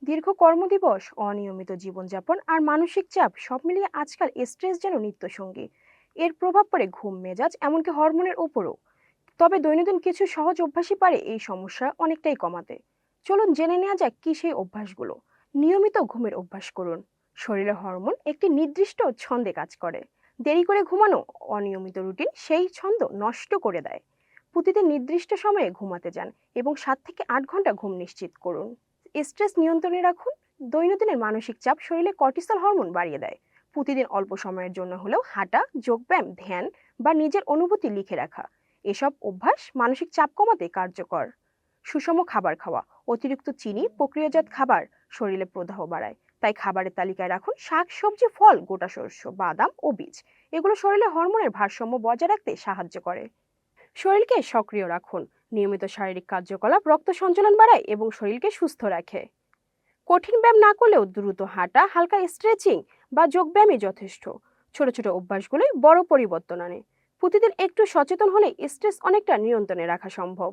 দীর্ঘ কর্মদিবস, অনিয়মিত জীবনযাপন আর মানসিক চাপ সব মিলিয়ে আজকাল স্ট্রেস যেন নিত্যসঙ্গী। এর প্রভাব পড়ে ঘুম, মেজাজ, এমনকি হরমোনের উপরও। তবে দৈনন্দিন কিছু সহজ অভ্যাসই পারে এই সমস্যা অনেকটাই কমাতে। চলুন জেনে নেওয়া যাক কি সেই অভ্যাসগুলো। নিয়মিত ঘুমের অভ্যাস করুন। শরীরের হরমোন একটি নির্দিষ্ট ছন্দে কাজ করে। দেরি করে ঘুমানো, অনিয়মিত রুটিন সেই ছন্দ নষ্ট করে দেয়। প্রতিদিন নির্দিষ্ট সময়ে ঘুমাতে যান এবং 7 থেকে 8 ঘন্টা ঘুম নিশ্চিত করুন। স্ট্রেস নিয়ন্ত্রণে রাখুন। দৈনন্দিনের মানসিক চাপ শরীরে কর্টিসল হরমোন বাড়িয়ে দেয়। প্রতিদিন অল্প সময়ের জন্য হলেও হাঁটা, যোগব্যায়াম, ধ্যান বা নিজের অনুভূতি লিখে রাখা, এসব অভ্যাস মানসিক চাপ কমাতে কার্যকর। সুষম খাবার খাওয়া। অতিরিক্ত চিনি, প্রক্রিয়াজাত খাবার শরীরে প্রদাহ বাড়ায়। তাই খাবারের তালিকায় রাখুন শাক, সবজি, ফল, গোটা শস্য, বাদাম ও বীজ। এগুলো শরীরে হরমোনের ভারসাম্য বজায় রাখতে সাহায্য করে। শরীরকে সক্রিয় রাখুন। নিয়মিত শারীরিক কার্যকলাপ রক্ত সঞ্চালন বাড়ায় এবং শরীরকে সুস্থ রাখে। কঠিন ব্যায়াম না করলেও দ্রুত হাঁটা, হালকা স্ট্রেচিং বা যোগব্যায়ামই যথেষ্ট। ছোট ছোট অভ্যাসগুলোই বড় পরিবর্তন আনে। প্রতিদিন একটু সচেতন হলে স্ট্রেস অনেকটা নিয়ন্ত্রণে রাখা সম্ভব।